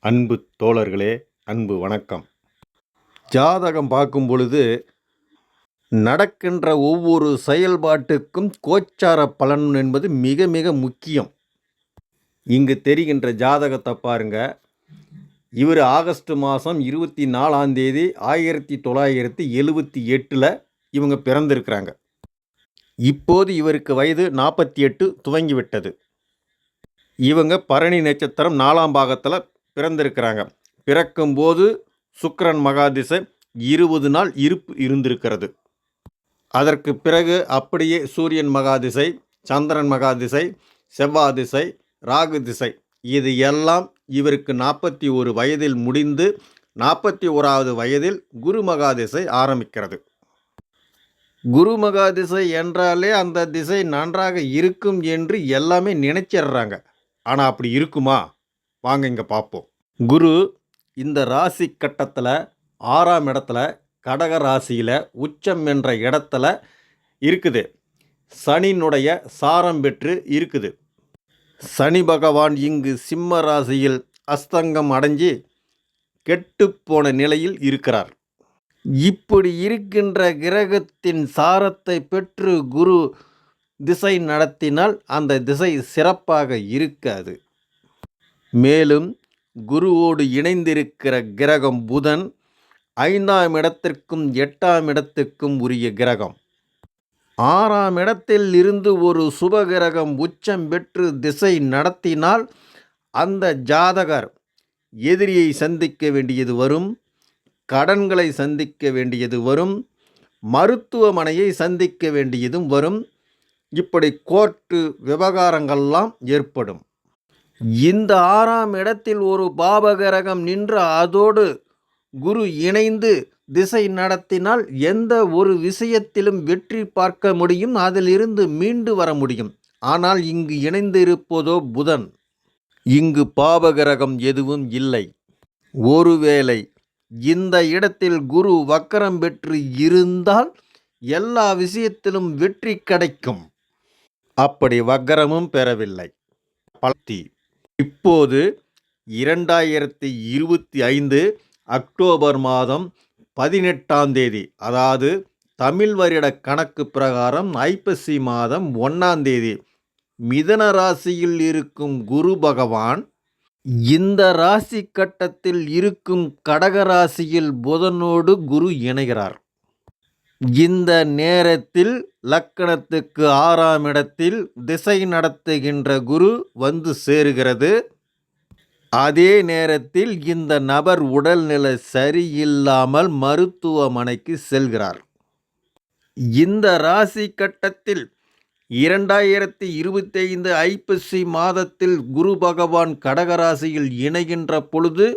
அன்பு தோழர்களே, அன்பு வணக்கம். ஜாதகம் பார்க்கும் பொழுது நடக்கின்ற ஒவ்வொரு செயல்பாட்டுக்கும் கோச்சார பலன் என்பது மிக மிக முக்கியம். இங்கு தெரிகின்ற ஜாதகத்தை பாருங்க. இவர் ஆகஸ்ட் மாதம் 24ஆம் தேதி 1978 இவங்க பிறந்திருக்கிறாங்க. இப்போது இவருக்கு வயது 48 துவங்கிவிட்டது. இவங்க பரணி நட்சத்திரம் 4ஆம் பாகத்தில் பிறந்திருக்கிறாங்க. பிறக்கும்போது சுக்கிரன் மகாதிசை 20 நாள் இருப்பு இருந்திருக்கிறது. அதற்கு பிறகு அப்படியே சூரியன் மகாதிசை, சந்திரன் மகாதிசை, செவ்வாய் திசை, ராகு திசை, இது எல்லாம் இவருக்கு 41 வயதில் முடிந்து 41வது வயதில் குரு மகாதிசை ஆரம்பிக்கிறது. குரு மகாதிசை என்றாலே அந்த திசை நன்றாக இருக்கும் என்று எல்லாமே நினைச்சிடுறாங்க. ஆனால் அப்படி இருக்குமா? வாங்க இங்கே பார்ப்போம். குரு இந்த ராசி கட்டத்தில் 6ஆம் இடத்துல கடக ராசியில் உச்சம் என்ற இடத்துல இருக்குது. சனியினுடைய சாரம் பெற்று இருக்குது. சனி பகவான் இங்கு சிம்ம ராசியில் அஸ்தங்கம் அடைஞ்சி கெட்டுப்போன நிலையில் இருக்கிறார். இப்படி இருக்கின்ற கிரகத்தின் சாரத்தை பெற்று குரு திசை நடத்தினால் அந்த திசை சிறப்பாக இருக்காது. மேலும் குருவோடு இணைந்திருக்கிற கிரகம் புதன் 5ஆம் இடத்திற்கும் 8ஆம் இடத்துக்கும் உரிய கிரகம். 6ஆம் இடத்தில் இருந்து ஒரு சுபகிரகம் உச்சம் பெற்று திசை நடத்தினால் அந்த ஜாதகர் எதிரியை சந்திக்க வேண்டியது வரும், கடன்களை சந்திக்க வேண்டியது வரும், மருத்துவமனையை சந்திக்க வேண்டியதும் வரும். இப்படி கோர்ட்டு விவகாரங்கள்லாம் ஏற்படும். இந்த 6ஆம் இடத்தில் ஒரு பாபகிரகம் நின்று அதோடு குரு இணைந்து திசை நடத்தினால் எந்த ஒரு விஷயத்திலும் வெற்றி பார்க்க முடியும், அதிலிருந்து மீண்டு வர முடியும். ஆனால் இங்கு இணைந்து இருப்பதோ புதன். இங்கு பாபகிரகம் எதுவும் இல்லை. ஒருவேளை இந்த இடத்தில் குரு வக்கரம் பெற்று இருந்தால் எல்லா விஷயத்திலும் வெற்றி கிடைக்கும். அப்படி வக்கரமும் பெறவில்லை. பலத்தி இப்போது 2025 அக்டோபர் மாதம் 18ஆம் தேதி, அதாவது தமிழ் வருட கணக்கு பிரகாரம் ஐப்பசி மாதம் 1ஆம் தேதி மிதன ராசியில் இருக்கும் குரு பகவான் இந்த ராசி கட்டத்தில் இருக்கும் கடக ராசியில் புதனோடு குரு இணைகிறார். இந்த நேரத்தில் லக்கணத்துக்கு 6ஆம் இடத்தில் திசை நடத்துகின்ற குரு வந்து சேருகிறது. அதே நேரத்தில் இந்த நபர் உடல்நிலை சரியில்லாமல் மருத்துவமனைக்கு செல்கிறார். இந்த ராசி கட்டத்தில் 2025 ஐப்பசி மாதத்தில் குரு பகவான் கடகராசியில் இணைகின்ற பொழுது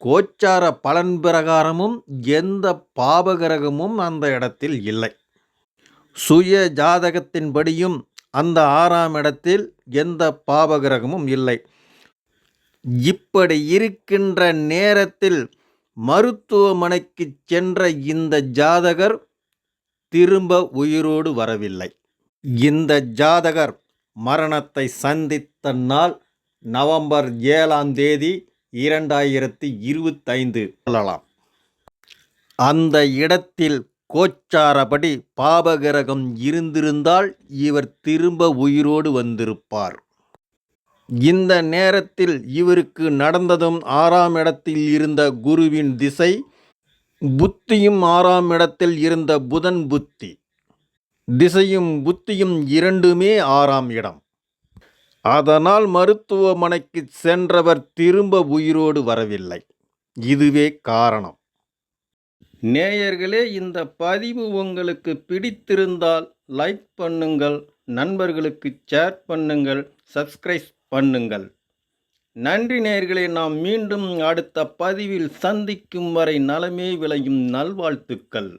கோச்சார பலன் பிரகாரமும் எந்த பாபகிரகமும் அந்த இடத்தில் இல்லை. சுய ஜாதகத்தின்படியும் அந்த 6ஆம் இடத்தில் எந்த பாபகிரகமும் இல்லை. இப்படி இருக்கின்ற நேரத்தில் மருத்துவமனைக்கு சென்ற இந்த ஜாதகர் திரும்ப உயிரோடு வரவில்லை. இந்த ஜாதகர் மரணத்தை சந்தித்த நாள் நவம்பர் 7ஆம் தேதி 2025 சொல்லலாம். அந்த இடத்தில் கோச்சாரப்படி பாபகிரகம் இருந்திருந்தால் இவர் திரும்ப உயிரோடு வந்திருப்பார். இந்த நேரத்தில் இவருக்கு நடந்ததும் 6ஆம் இடத்தில் இருந்த குருவின் திசை, புத்தியும் 6ஆம் இடத்தில் இருந்த புதன் புத்தி, திசையும் புத்தியும் இரண்டுமே 6ஆம் இடம். அதனால் மருத்துவமனைக்கு சென்றவர் திரும்ப உயிரோடு வரவில்லை. இதுவே காரணம். நேயர்களே, இந்த பதிவு உங்களுக்கு பிடித்திருந்தால் லைக் பண்ணுங்கள், நண்பர்களுக்கு ஷேர் பண்ணுங்கள், சப்ஸ்கிரைப் பண்ணுங்கள். நன்றி நேயர்களே. நாம் மீண்டும் அடுத்த பதிவில் சந்திக்கும் வரை நலமே விளையும் நல்வாழ்த்துக்கள்.